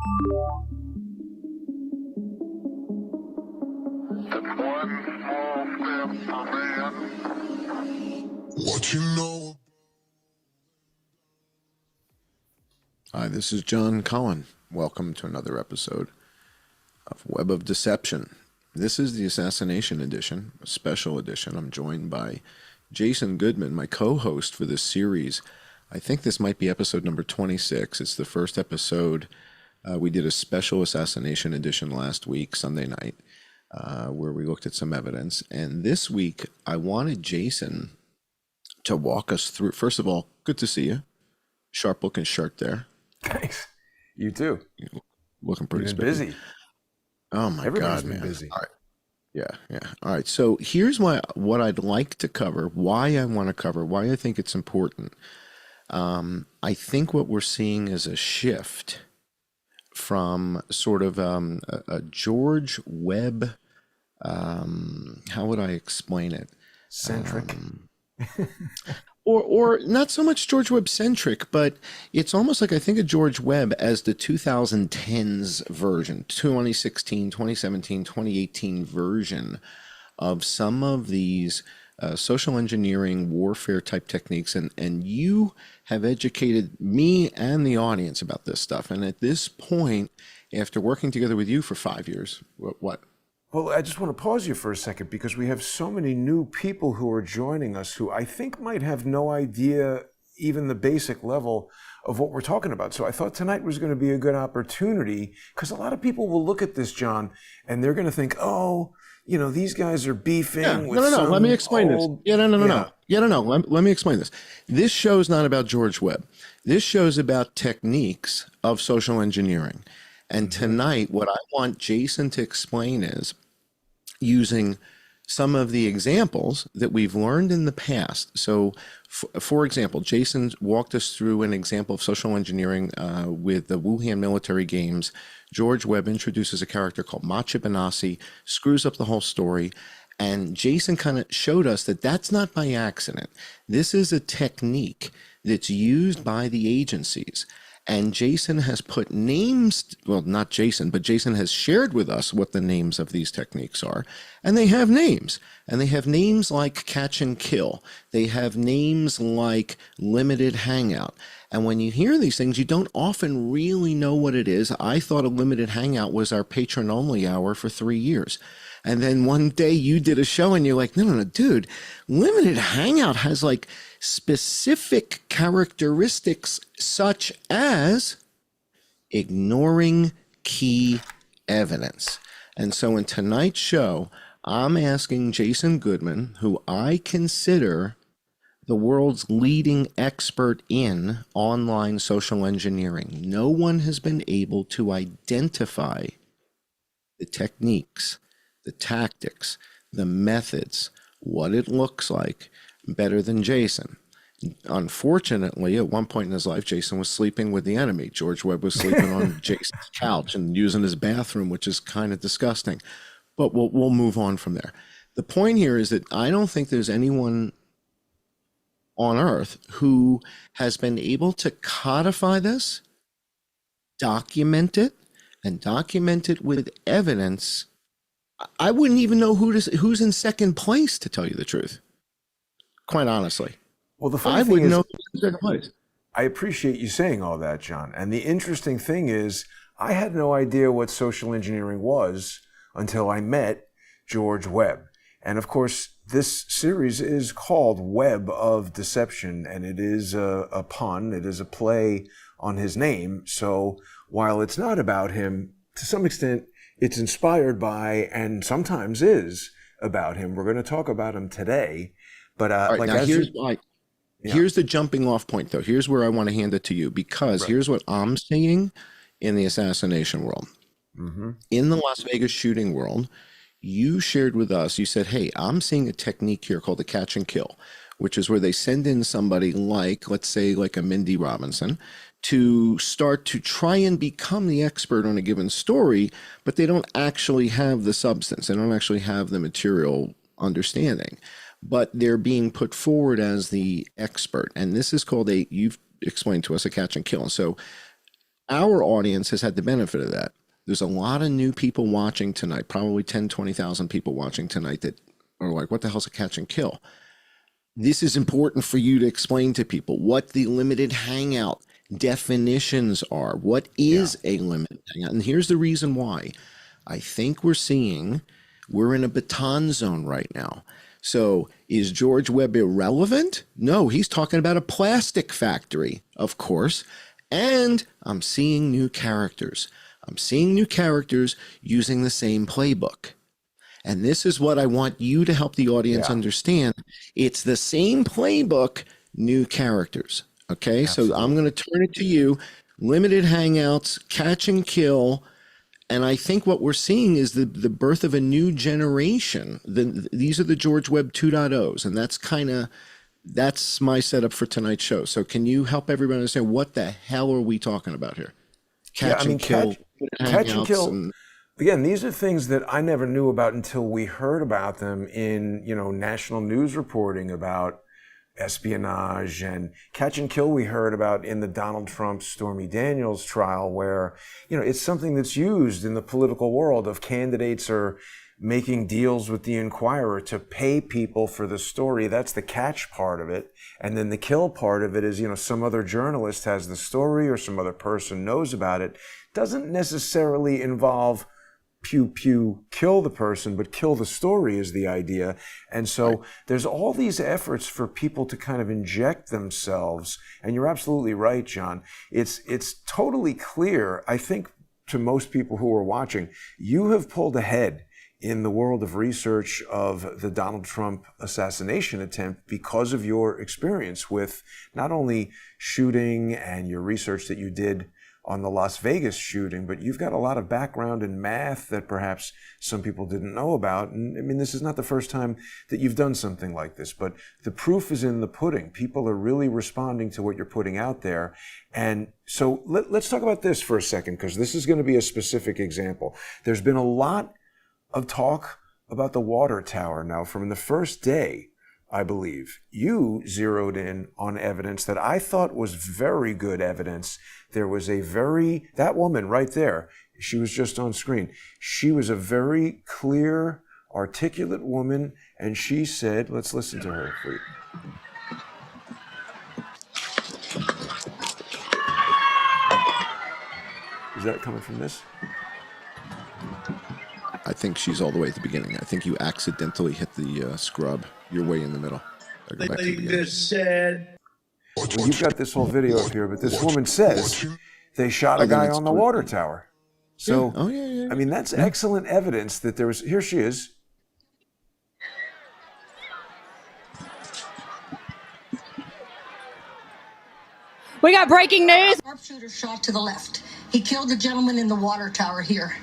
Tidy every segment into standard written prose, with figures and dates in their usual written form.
It's one small step for man. What you know? Hi, this is John Cullen. Welcome to another episode of Web of Deception. This is the Assassination edition, a special edition. I'm joined by Jason Goodman, my co-host for this series. I think this might be episode number 26. It's the first episode. We did a special Assassination edition last week, Sunday night, where we looked at some evidence. And this week, I wanted Jason to walk us through. First of all, good to see you. Sharp looking shirt there. Thanks. You too. Looking pretty You've been busy. Oh my Everybody's God, been man. busy. All right. Yeah. All right. So here's what I'd like to cover, why I want to cover, why I think it's important. I think what we're seeing is a shift from sort of a George Webb, how would I explain it? Centric. Or not so much George Webb centric, but it's almost like I think of George Webb as the 2010s version, 2016, 2017, 2018 version of some of these social engineering warfare type techniques. And you have educated me and the audience about this stuff. And at this point, after working together with you for 5 years, what? Well, I just want to pause you for a second because we have so many new people who are joining us who I think might have no idea even the basic level of what we're talking about. So I thought tonight was going to be a good opportunity because a lot of people will look at this, John, and they're going to think, oh, you know, these guys are beefing with No. Let me explain old... this. No. Let me explain this. This show's not about George Webb. This show's about techniques of social engineering. And tonight, what I want Jason to explain is using some of the examples that we've learned in the past. So, for example, Jason walked us through an example of social engineering with the Wuhan military games. George Webb introduces a character called Macha Benassi, screws up the whole story, and Jason kind of showed us that that's not by accident. This is a technique that's used by the agencies. And Jason has put names, well, not Jason, but Jason has shared with us what the names of these techniques are. And they have names. And they have names like catch and kill. They have names like limited hangout. And when you hear these things, you don't often really know what it is. I thought a limited hangout was our patron-only hour for 3 years. And then one day you did a show and you're like, no, dude, limited hangout has like specific characteristics such as ignoring key evidence. And so in tonight's show, I'm asking Jason Goodman, who I consider the world's leading expert in online social engineering. No one has been able to identify the techniques, the tactics, the methods, what it looks like better than Jason. Unfortunately, at one point in his life, Jason was sleeping with the enemy. George Webb was sleeping on Jason's couch and using his bathroom, which is kind of disgusting. But we'll move on from there. The point here is that I don't think there's anyone on earth who has been able to codify this, document it, and document it with evidence. I wouldn't even know who's in second place, to tell you the truth. Quite honestly. Well, the funny I thing wouldn't is, know who's in second place. I appreciate you saying all that, John. And the interesting thing is, I had no idea what social engineering was until I met George Webb. And of course, this series is called Web of Deception, and it is a pun, it is a play on his name. So while it's not about him, to some extent, it's inspired by, and sometimes is about him. We're going to talk about him today. But All right, now here's the jumping off point, though. Here's where I want to hand it to you, because here's what I'm seeing in the assassination world. In the Las Vegas shooting world, you shared with us, you said, hey, I'm seeing a technique here called the catch and kill, which is where they send in somebody like, let's say, like a Mindy Robinson, to start to try and become the expert on a given story, but they don't actually have the substance. They don't actually have the material understanding, but they're being put forward as the expert. And this is called you've explained to us, a catch and kill. And so our audience has had the benefit of that. There's a lot of new people watching tonight, probably 10, 20,000 people watching tonight that are like, what the hell's a catch and kill? This is important for you to explain to people what the limited hangout definitions are. What Yeah. is a limited hangout? And here's the reason why. I think we're in a baton zone right now. So is George Webb irrelevant? No, he's talking about a plastic factory, of course. And I'm seeing new characters. I'm seeing new characters using the same playbook. And this is what I want you to help the audience Yeah. understand. It's the same playbook, new characters. Okay, so I'm Absolutely. going to turn it to you. Limited hangouts, catch and kill. And I think what we're seeing is the birth of a new generation. These are the George Webb 2.0s. And that's my setup for tonight's show. So can you help everybody understand what the hell are we talking about here? Yeah, I Catch mean, and kill, catch and hangouts, kill. and Again, these are things that I never knew about until we heard about them in, national news reporting about espionage. And catch and kill we heard about in the Donald Trump Stormy Daniels trial, where, it's something that's used in the political world of candidates are making deals with the Inquirer to pay people for the story. That's the catch part of it. And then the kill part of it is, some other journalist has the story or some other person knows about it. Doesn't necessarily involve pew pew kill the person, but kill the story is the idea. And so there's all these efforts for people to kind of inject themselves. And you're absolutely right, John. It's totally clear, I think, to most people who are watching, you have pulled ahead in the world of research of the Donald Trump assassination attempt because of your experience with not only shooting and your research that you did on the Las Vegas shooting, but you've got a lot of background in math that perhaps some people didn't know about. And I mean, this is not the first time that you've done something like this, but the proof is in the pudding. People are really responding to what you're putting out there. And so let's talk about this for a second, because this is going to be a specific example. There's been a lot of talk about the water tower. Now, from the first day, I believe, you zeroed in on evidence that I thought was very good evidence. There was that woman right there, she was just on screen. She was a very clear, articulate woman, and she said, let's listen to her. Is that coming from this? I think she's all the way at the beginning. I think you accidentally hit the scrub. You're way in the middle. I'll go back to the beginning. said. Well, you've got this whole video up here, but this woman says they shot a Oh, then guy it's on the good. water tower. So, Yeah. Oh, yeah. I mean, that's excellent evidence that there was, here she is. We got breaking news. Sharpshooter shot to the left. He killed the gentleman in the water tower here.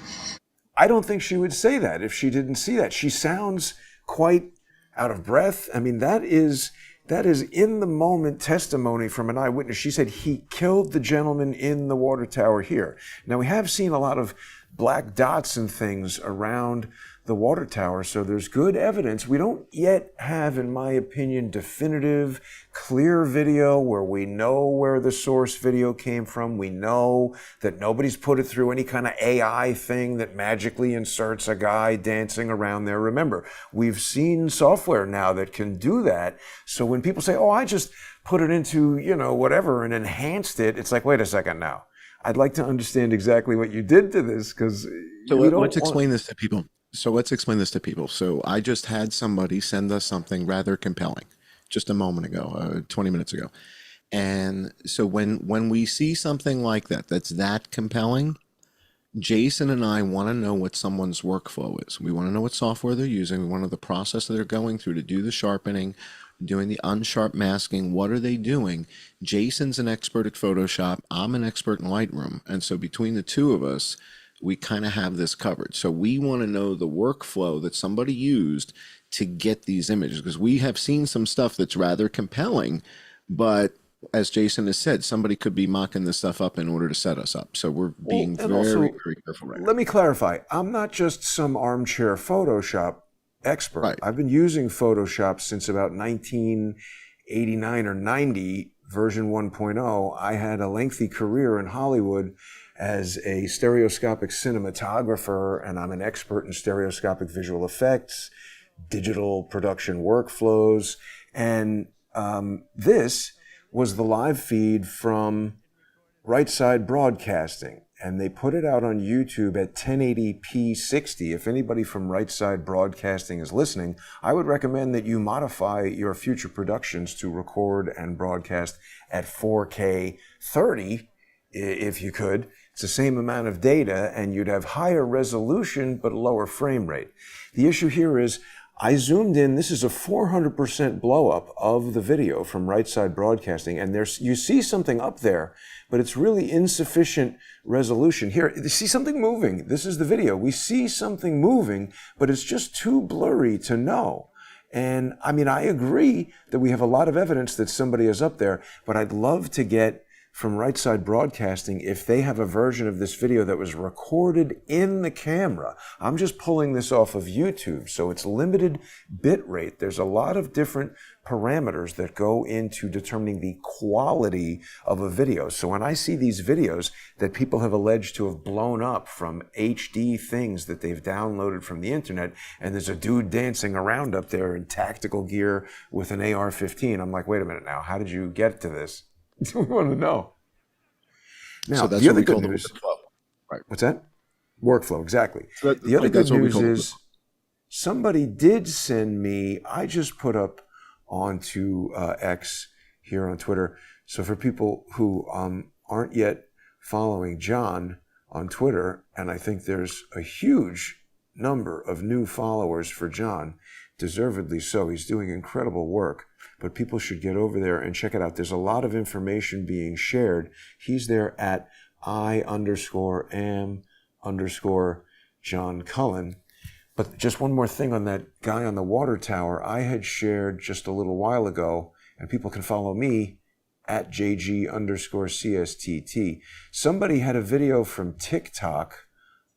I don't think she would say that if she didn't see that. She sounds quite out of breath. I mean, that is in the moment testimony from an eyewitness. She said he killed the gentleman in the water tower here. Now, we have seen a lot of black dots and things around the water tower, so there's good evidence. We don't yet have, in my opinion, definitive, clear video where we know where the source video came from. We know that nobody's put it through any kind of AI thing that magically inserts a guy dancing around there. Remember, we've seen software now that can do that. So when people say, oh, I just put it into, whatever and enhanced it, it's like, wait a second now. I'd like to understand exactly what you did to this, because Let's explain this to people. So I just had somebody send us something rather compelling just a moment ago, 20 minutes ago. And so when we see something like that's that compelling, Jason and I want to know what someone's workflow is. We want to know what software they're using. We want to know the process that they're going through to do the sharpening, doing the unsharp masking. What are they doing? Jason's an expert at Photoshop. I'm an expert in Lightroom. And so between the two of us, we kind of have this covered. So we want to know the workflow that somebody used to get these images, because we have seen some stuff that's rather compelling, but as Jason has said, somebody could be mocking this stuff up in order to set us up. So we're being very careful right now. Let me clarify. I'm not just some armchair Photoshop expert. Right. I've been using Photoshop since about 1989 or 90. version 1.0, I had a lengthy career in Hollywood as a stereoscopic cinematographer, and I'm an expert in stereoscopic visual effects, digital production workflows, and this was the live feed from Right Side Broadcasting, and they put it out on YouTube at 1080p 60. If anybody from Right Side Broadcasting is listening, I would recommend that you modify your future productions to record and broadcast at 4K 30, if you could. It's the same amount of data, and you'd have higher resolution but lower frame rate. The issue here is I zoomed in. This is a 400% blow up of the video from Right Side Broadcasting, and you see something up there, but it's really insufficient resolution. Here, you see something moving. This is the video. We see something moving, but it's just too blurry to know. And I mean, I agree that we have a lot of evidence that somebody is up there, but I'd love to get from Right Side Broadcasting if they have a version of this video that was recorded in the camera. I'm just pulling this off of YouTube, so it's limited bit rate. There's a lot of different parameters that go into determining the quality of a video. So when I see these videos that people have alleged to have blown up from HD things that they've downloaded from the internet, and there's a dude dancing around up there in tactical gear with an AR-15, I'm like, wait a minute now, how did you get to this? We want to know. Now, So that's the what other we call good the news. workflow. Right. What's that? Workflow, exactly. So The other good that's what we news call the is somebody did send me, I just put up onto X here on Twitter. So for people who aren't yet following John on Twitter, and I think there's a huge number of new followers for John, deservedly so. He's doing incredible work. But people should get over there and check it out. There's a lot of information being shared. He's there at I_am_John Cullen. But just one more thing on that guy on the water tower. I had shared just a little while ago, and people can follow me at JG_CSTT. Somebody had a video from TikTok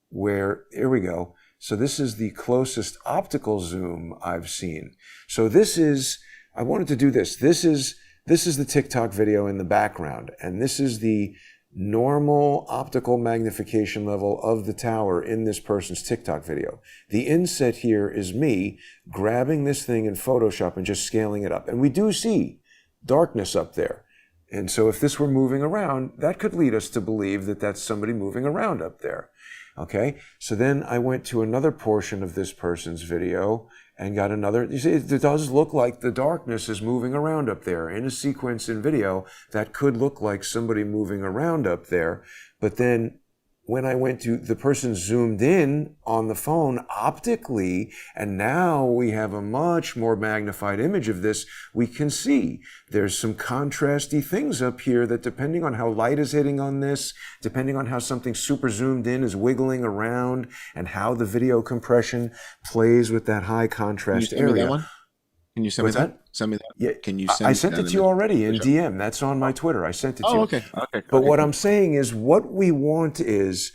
where, here we go. So this is the closest optical zoom I've seen. So this is, I wanted to do this. This is the TikTok video in the background, and this is the normal optical magnification level of the tower in this person's TikTok video. The inset here is me grabbing this thing in Photoshop and just scaling it up. And we do see darkness up there. And so if this were moving around, that could lead us to believe that that's somebody moving around up there. Okay, so then I went to another portion of this person's video and got another. You see, it does look like the darkness is moving around up there in a sequence in video that could look like somebody moving around up there. But then when I went to, the person zoomed in on the phone optically, and now we have a much more magnified image of this, we can see there's some contrasty things up here that, depending on how light is hitting on this, depending on how something super zoomed in is wiggling around, and how the video compression plays with that high contrast area. Can you send me What's that? that? Send me that. Yeah, Can you send I me sent that it in to you the- already in DM. That's on my Twitter. I sent it to you. Oh, okay. But what I'm saying is, what we want is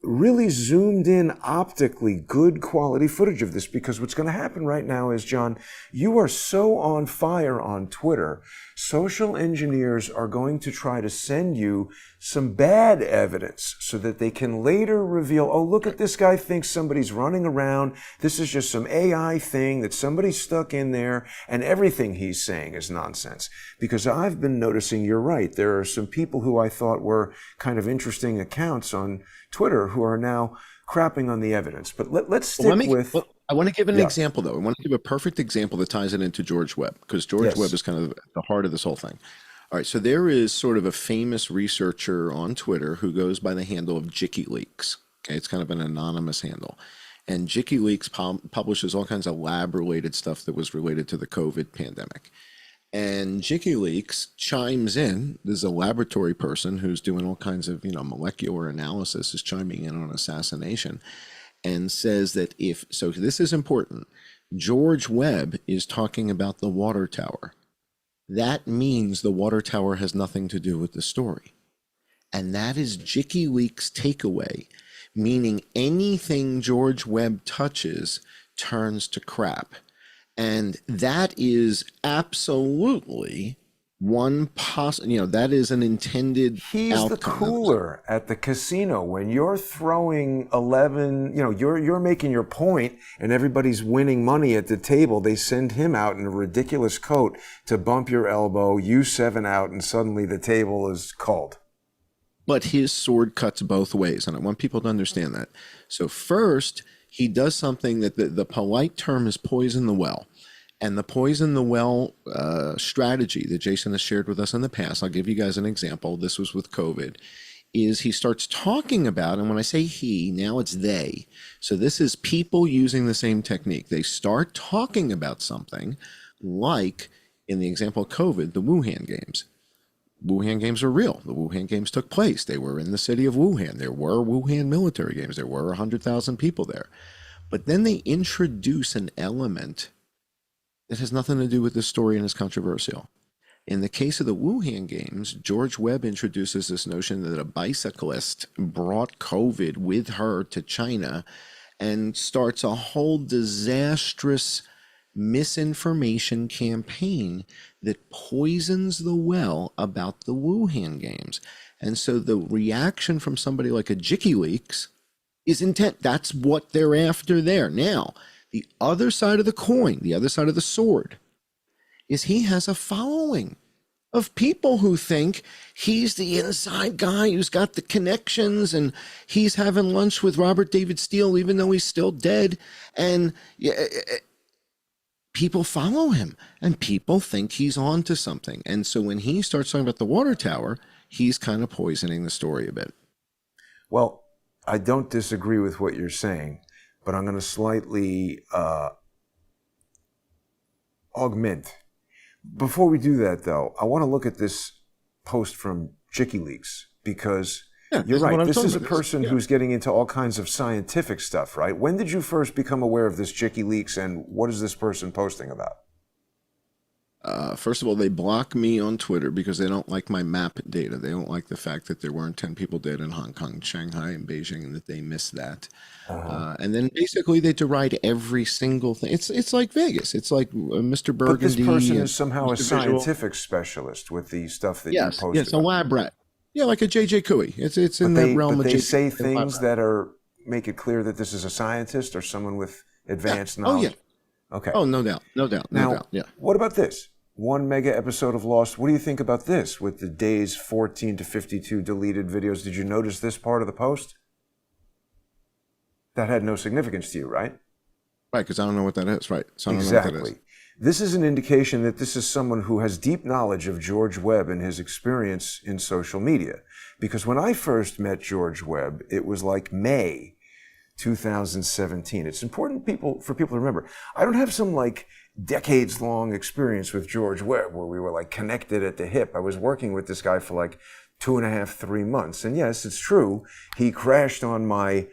really zoomed in optically good quality footage of this, because what's going to happen right now is, John, you are so on fire on Twitter. Social engineers are going to try to send you some bad evidence so that they can later reveal, oh, look at this guy thinks somebody's running around. This is just some AI thing that somebody stuck in there, and everything he's saying is nonsense. Because I've been noticing, you're right, there are some people who I thought were kind of interesting accounts on Twitter who are now crapping on the evidence. But let's stick with... I want to give an example, though. I want to give a perfect example that ties it into George Webb, because George Webb is kind of the heart of this whole thing. All right, so there is sort of a famous researcher on Twitter who goes by the handle of JikiLeaks. Okay, it's kind of an anonymous handle. And JikiLeaks publishes all kinds of lab-related stuff that was related to the COVID pandemic. And JikiLeaks chimes in. This is a laboratory person who's doing all kinds of, molecular analysis, is chiming in on assassination, and says that so this is important, George Webb is talking about the water tower. That means the water tower has nothing to do with the story. And that is JikiLeaks' takeaway, meaning anything George Webb touches turns to crap. And that is absolutely that is an intended He's the outcome. cooler at the casino when you're throwing 11, you're making your point and everybody's winning money at the table. They send him out in a ridiculous coat to bump your elbow, you 7 out, and suddenly the table is called. But his sword cuts both ways, and I want people to understand that. So first, he does something that the polite term is poison the well. And the poison the well strategy that Jason has shared with us in the past, I'll give you guys an example. This was with COVID, is he starts talking about, and when I say he, now it's they. So this is people using the same technique. They start talking about something like, in the example of COVID, the Wuhan games. Wuhan games are real. The Wuhan games took place. They were in the city of Wuhan. There were Wuhan military games. There were 100,000 people there. But then they introduce an element that has nothing to do with this story and is controversial. In the case of the Wuhan games, George Webb introduces this notion that a bicyclist brought COVID with her to China and starts a whole disastrous misinformation campaign that poisons the well about the Wuhan games. And so the reaction from somebody like a WikiLeaks is intent. That's what they're after there. Now, the other side of the coin, the other side of the sword, is he has a following of people who think he's the inside guy who's got the connections and he's having lunch with Robert David Steele even though he's still dead. And people follow him and people think he's on to something. And so when he starts talking about the water tower, he's kind of poisoning the story a bit. Well, I don't disagree with what you're saying, but I'm going to slightly augment. Before we do that, though, I want to look at this post from WikiLeaks because you're right. This is a person who's getting into all kinds of scientific stuff, right? When did you first become aware of this WikiLeaks, and what is this person posting about? First of all, they block me on Twitter because they don't like my map data. They don't like the fact that there weren't 10 people dead in Hong Kong, Shanghai, and Beijing, and that they missed that. And then basically they deride every single thing. It's like Vegas. It's like Mr. Burgundy. But this person is somehow Mr. a scientific specialist with the stuff that you posted. Yes, a lab rat. Yeah, like a JJ Cooey. It's in the realm of they JJ. say things that make it clear that this is a scientist or someone with advanced knowledge. Oh, yeah. Okay. Oh, no doubt. Now, Yeah. what about this? 1 mega episode of Lost. What do you think about this with the days 14 to 52 deleted videos? Did you notice this part of the post? That had no significance to you, right? Right, because I don't know what that is. Right. So I don't know what that is. Exactly. This is an indication that this is someone who has deep knowledge of George Webb and his experience in social media. Because when I first met George Webb, it was like May 2017. It's important for people to remember. I don't have some like decades-long experience with George Webb where we were like connected at the hip. I was working with this guy for like 2.5, 3 months. And yes, it's true. He crashed on my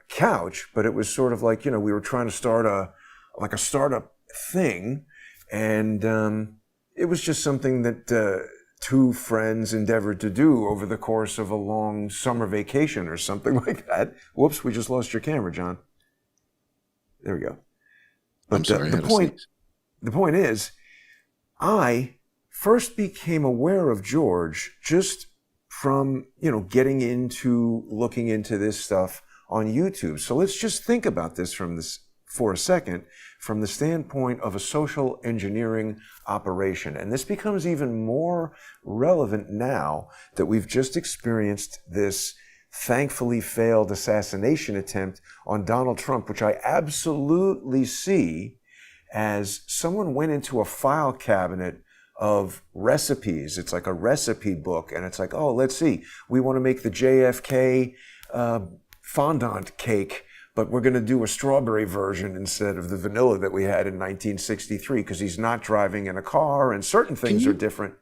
couch, but it was sort of like, we were trying to start a startup thing. And it was just something that two friends endeavored to do over the course of a long summer vacation or something like that. Whoops, we just lost your camera, John. There we go. But I'm sorry, the point is, I first became aware of George just from, looking into this stuff on YouTube. So let's just think about this for a second from the standpoint of a social engineering operation. And this becomes even more relevant now that we've just experienced this thankfully failed assassination attempt on Donald Trump, which I absolutely see as someone went into a file cabinet of recipes. It's like a recipe book, and it's like, oh, let's see, we want to make the JFK fondant cake, but we're going to do a strawberry version instead of the vanilla that we had in 1963 because he's not driving in a car and certain things are different.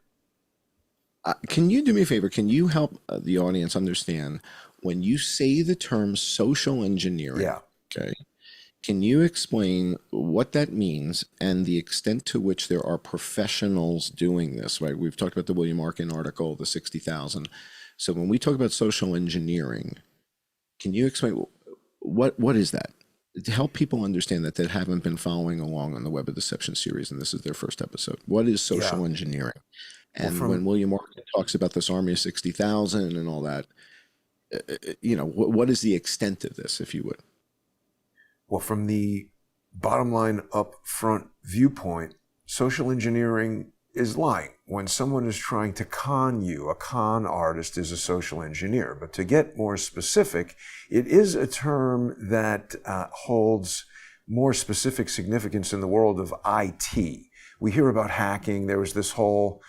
Can you do me a favor? Can you help the audience understand when you say the term social engineering? Yeah. Okay. Can you explain what that means and the extent to which there are professionals doing this, right? We've talked about the William Arkin article, the 60,000. So when we talk about social engineering, can you explain what is that? to help people understand that haven't been following along on the Web of Deception series, and this is their first episode. What is social Yeah. engineering? Well, And when William Morgan talks about this army of 60,000 and all that, what is the extent of this, if you would? from the bottom line up front viewpoint, social engineering is lying. When someone is trying to con you, a con artist is a social engineer. But to get more specific, it is a term that holds more specific significance in the world of IT. We hear about hacking. There was this whole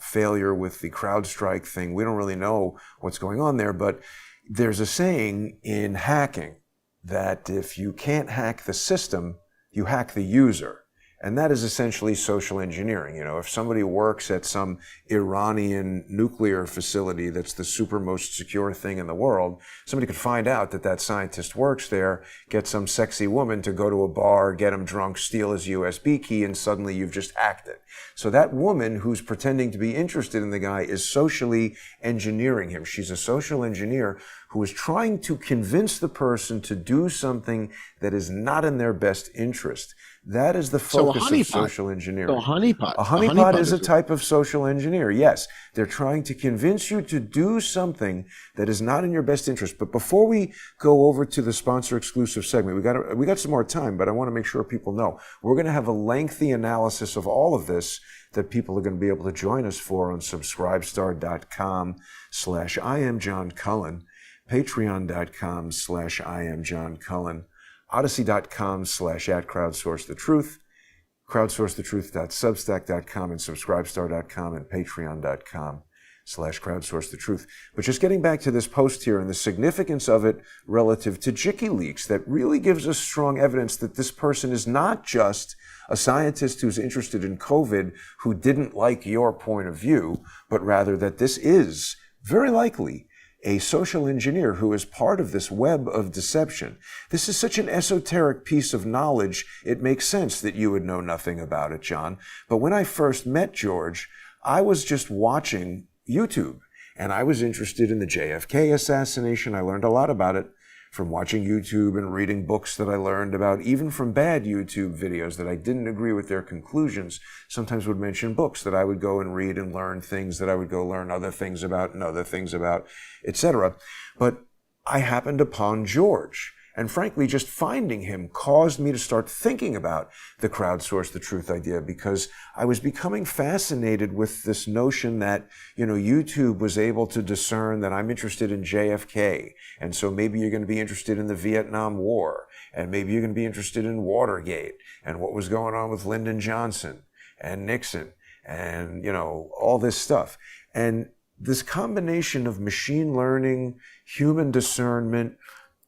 failure with the CrowdStrike thing. We don't really know what's going on there, but there's a saying in hacking that if you can't hack the system, you hack the user. And that is essentially social engineering. If somebody works at some Iranian nuclear facility that's the super most secure thing in the world, somebody could find out that scientist works there, get some sexy woman to go to a bar, get him drunk, steal his USB key, and suddenly you've just hacked it. So that woman who's pretending to be interested in the guy is socially engineering him. She's a social engineer who is trying to convince the person to do something that is not in their best interest. That is the focus of social engineering. So a honeypot. A honeypot is a type of social engineer. Yes, they're trying to convince you to do something that is not in your best interest. But before we go over to the sponsor exclusive segment, we got some more time, but I want to make sure people know we're going to have a lengthy analysis of all of this that people are going to be able to join us for on subscribestar.com/IamJohnCullen, patreon.com/IamJohnCullen, odyssey.com/@crowdsourcethetruth, crowdsourcethetruth.substack.com, and subscribestar.com and patreon.com/crowdsourcethetruth. But just getting back to this post here and the significance of it relative to WikiLeaks, that really gives us strong evidence that this person is not just a scientist who's interested in COVID who didn't like your point of view, but rather that this is very likely a social engineer who is part of this web of deception. This is such an esoteric piece of knowledge, it makes sense that you would know nothing about it, John. But when I first met George, I was just watching YouTube, and I was interested in the JFK assassination. I learned a lot about it from watching YouTube and reading books that I learned about, even from bad YouTube videos that I didn't agree with their conclusions. Sometimes would mention books that I would go and read and learn things that I would go learn other things about and other things about, etc. But I happened upon George. And frankly, just finding him caused me to start thinking about the crowdsource the truth idea, because I was becoming fascinated with this notion that, YouTube was able to discern that I'm interested in JFK. And so maybe you're going to be interested in the Vietnam War. And maybe you're going to be interested in Watergate and what was going on with Lyndon Johnson and Nixon and, all this stuff. And this combination of machine learning, human discernment,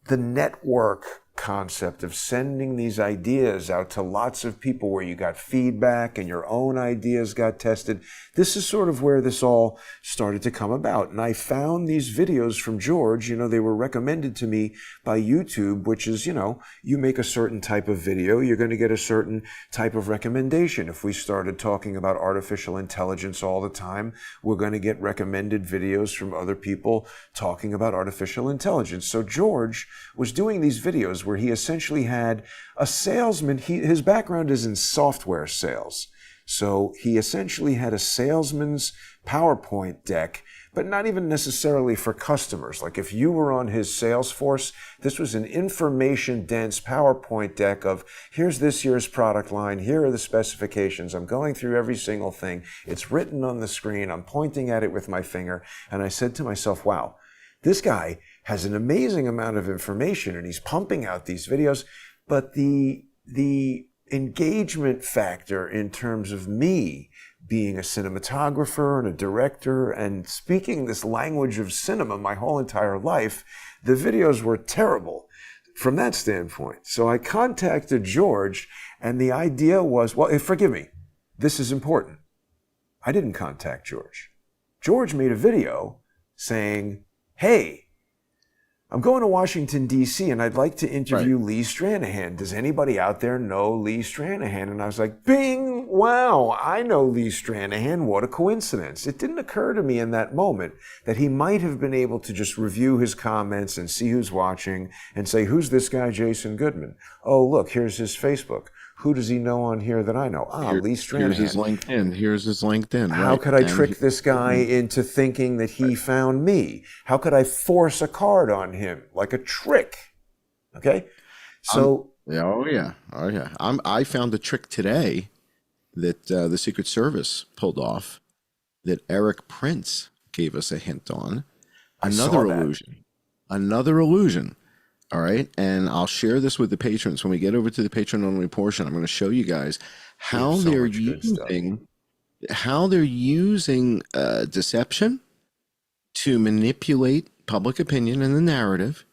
the network concept of sending these ideas out to lots of people where you got feedback and your own ideas got tested. This is sort of where this all started to come about. And I found these videos from George, they were recommended to me by YouTube, which is, you make a certain type of video, you're going to get a certain type of recommendation. If we started talking about artificial intelligence all the time, we're going to get recommended videos from other people talking about artificial intelligence. So George was doing these videos where he essentially had a salesman. His background is in software sales. So he essentially had a salesman's PowerPoint deck, but not even necessarily for customers. Like if you were on his Salesforce, this was an information-dense PowerPoint deck of, here's this year's product line, here are the specifications, I'm going through every single thing, it's written on the screen, I'm pointing at it with my finger, and I said to myself, wow, this guy has an amazing amount of information and he's pumping out these videos, but the engagement factor in terms of me being a cinematographer and a director and speaking this language of cinema my whole entire life, the videos were terrible from that standpoint. So I contacted George, and the idea was, well, forgive me, this is important. I didn't contact George. George made a video saying, hey, I'm going to Washington, D.C., and I'd like to interview Lee Stranahan. Does anybody out there know Lee Stranahan? And I was like, bing, wow, I know Lee Stranahan. What a coincidence. It didn't occur to me in that moment that he might have been able to just review his comments and see who's watching and say, who's this guy, Jason Goodman? Oh, look, here's his Facebook. Who does he know on here that I know? Lee Stranahan. Here's his LinkedIn. How could I trick this guy into thinking that he found me? How could I force a card on him like a trick? Okay, so I found a trick today that the Secret Service pulled off that Eric Prince gave us a hint on. Another illusion. All right. And I'll share this with the patrons. When we get over to the patron only portion, I'm going to show you guys how they're using deception to manipulate public opinion and the narrative.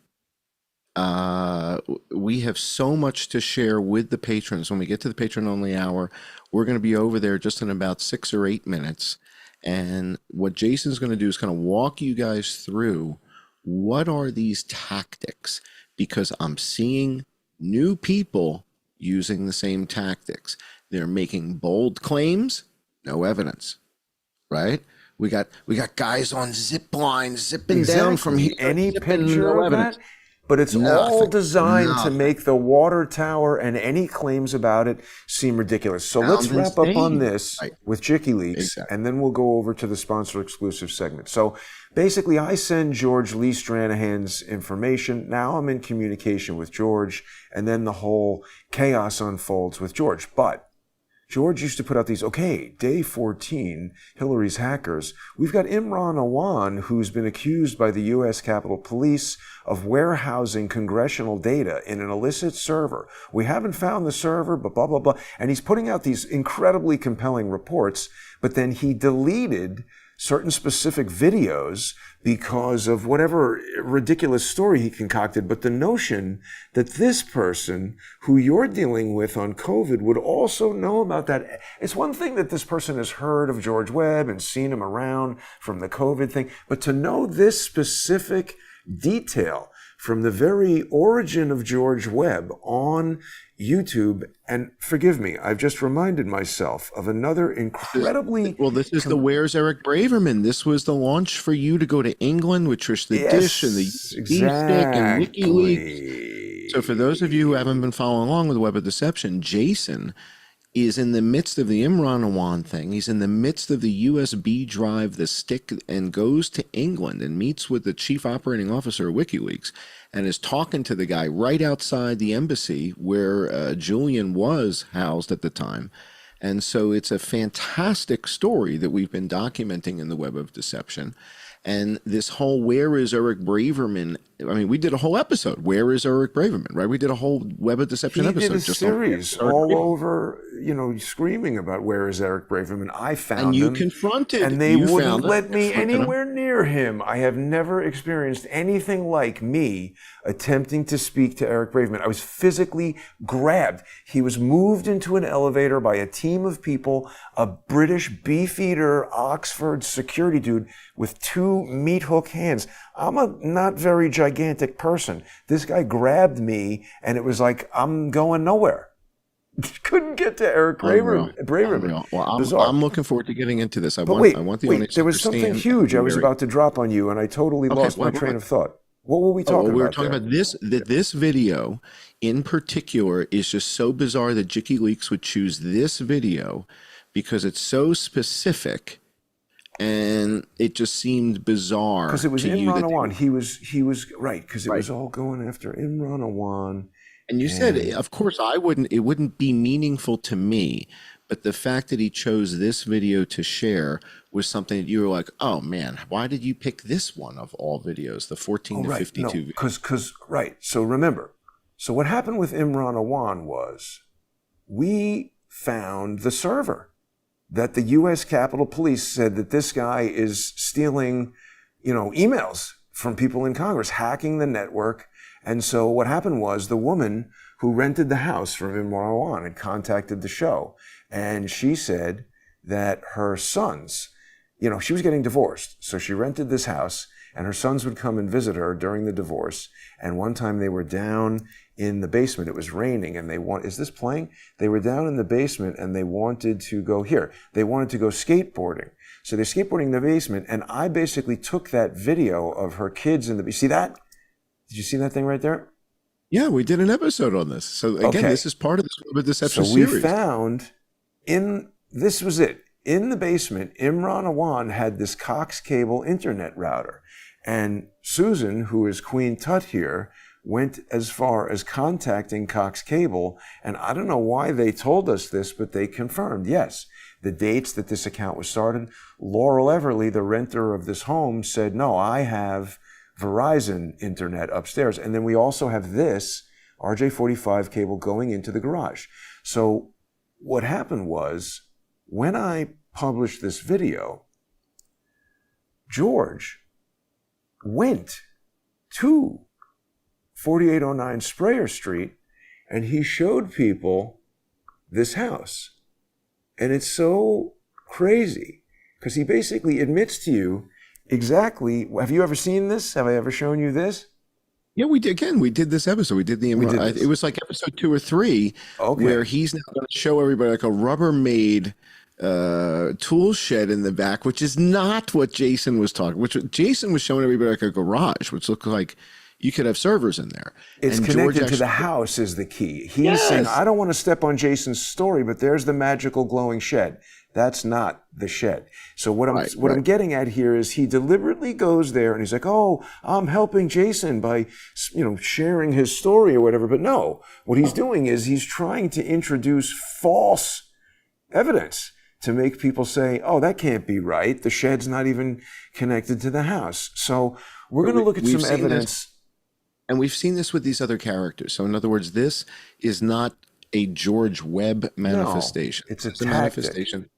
We have so much to share with the patrons. When we get to the patron only hour, we're going to be over there just in about 6 or 8 minutes. And what Jason's going to do is kind of walk you guys through what are these tactics, because I'm seeing new people using the same tactics. They're making bold claims, no evidence, right? We got guys on zip lines zipping down from here. Any picture of that? But it's all designed to make the water tower and any claims about it seem ridiculous. So let's wrap up on this with WikiLeaks, and then we'll go over to the sponsor exclusive segment. So basically, I send George Lee Stranahan's information. Now I'm in communication with George, and then the whole chaos unfolds with George. But George used to put out these, day 14, Hillary's hackers. We've got Imran Awan, who's been accused by the U.S. Capitol Police of warehousing congressional data in an illicit server. We haven't found the server, but blah, blah, blah. And he's putting out these incredibly compelling reports, but then he deleted certain specific videos because of whatever ridiculous story he concocted. But the notion that this person who you're dealing with on COVID would also know about that. It's one thing that this person has heard of George Webb and seen him around from the COVID thing, but to know this specific detail from the very origin of George Webb on YouTube, and forgive me, I've just reminded myself of another incredibly... Well, this is the Where's Eric Braverman? This was the launch for you to go to England with Trish the Dish and the stick and WikiLeaks. So for those of you who haven't been following along with Web of Deception, Jason is in the midst of the Imran Awan thing. He's in the midst of the USB drive, the stick, and goes to England and meets with the chief operating officer of WikiLeaks and is talking to the guy right outside the embassy where Julian was housed at the time. And so it's a fantastic story that we've been documenting in the Web of Deception. And this whole Where is Eric Braverman? I mean, we did a whole episode. Where is Eric Braverman? Right? We did a whole Web of Deception episode. He did a series all over, screaming about where is Eric Braverman. I found him. And you confronted. And they wouldn't let me anywhere near him. I have never experienced anything like me attempting to speak to Eric Braverman. I was physically grabbed. He was moved into an elevator by a team of people, a British beefeater Oxford security dude with 2 meat hook hands. I'm a not very gigantic person. This guy grabbed me, and it was like, I'm going nowhere. Couldn't get to Eric Braverman. Well, I'm looking forward to getting into this. There was something huge I was about to drop on you, and I totally lost my train of thought. What were we talking about? We were talking about this video in particular is just so bizarre that WikiLeaks would choose this video because it's so specific. And it just seemed bizarre because it was Imran Awan. He was right because it was all going after Imran Awan. And you said, of course, it wouldn't be meaningful to me, but the fact that he chose this video to share was something that you were like, oh man, why did you pick this one of all videos, the 14 to 52? Because So remember, what happened with Imran Awan was we found the server that the U.S. Capitol Police said that this guy is stealing, emails from people in Congress, hacking the network. And so what happened was the woman who rented the house from Imran Awan had contacted the show. And she said that her sons, she was getting divorced. So she rented this house. and her sons would come and visit her during the divorce. And one time they were down in the basement. It was raining, and is this playing? They were down in the basement, and they wanted to go skateboarding. So they're skateboarding in the basement, and I basically took that video of her kids in the, see that? Did you see that thing right there? Yeah, we did an episode on this. So again, This is part of the Deceptive series. So series. we found this was it. In the basement, Imran Awan had this coax cable internet router. And Susan, who is Queen Tut here, went as far as contacting Cox Cable. And I don't know why they told us this, but they confirmed, yes, the dates that this account was started. Laurel Everly, the renter of this home, said, no, I have Verizon internet upstairs. And then we also have this RJ45 cable going into the garage. So what happened was, when I published this video, George went to 4809 Sprayer Street and he showed people this house. And it's so crazy because he basically admits to you exactly. Have you ever seen this? Have I ever shown you this? Yeah, we did. Again, we did this episode. We did it was like episode 2 or 3, where he's now going to show everybody like a Rubbermaid tool shed in the back, which is not what Jason was talking. Jason was showing everybody like a garage, which looked like you could have servers in there. It's connected to the house is the key. He's saying, I don't want to step on Jason's story, but there's the magical glowing shed. That's not the shed. So what I'm getting at here is he deliberately goes there and he's like, oh, I'm helping Jason by, sharing his story or whatever. But no, what he's doing is he's trying to introduce false evidence to make people say, oh, that can't be right. The shed's not even connected to the house. So we're going to look at some evidence. And we've seen this with these other characters. So in other words, this is not a George Webb manifestation. No, it's a manifestation.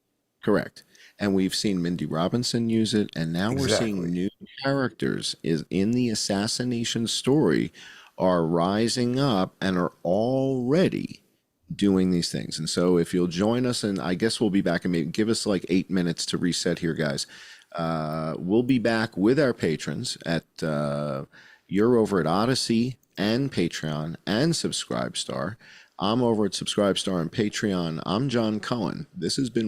Correct. And we've seen Mindy Robinson use it, and now we're seeing new characters in the assassination story are rising up and are already doing these things. And so if you'll join us, and I guess we'll be back, and maybe give us like 8 minutes to reset here, guys. We'll be back with our patrons at you're over at Odyssey and Patreon and Subscribestar. I'm over at Subscribestar and Patreon. I'm John Cohen. This has been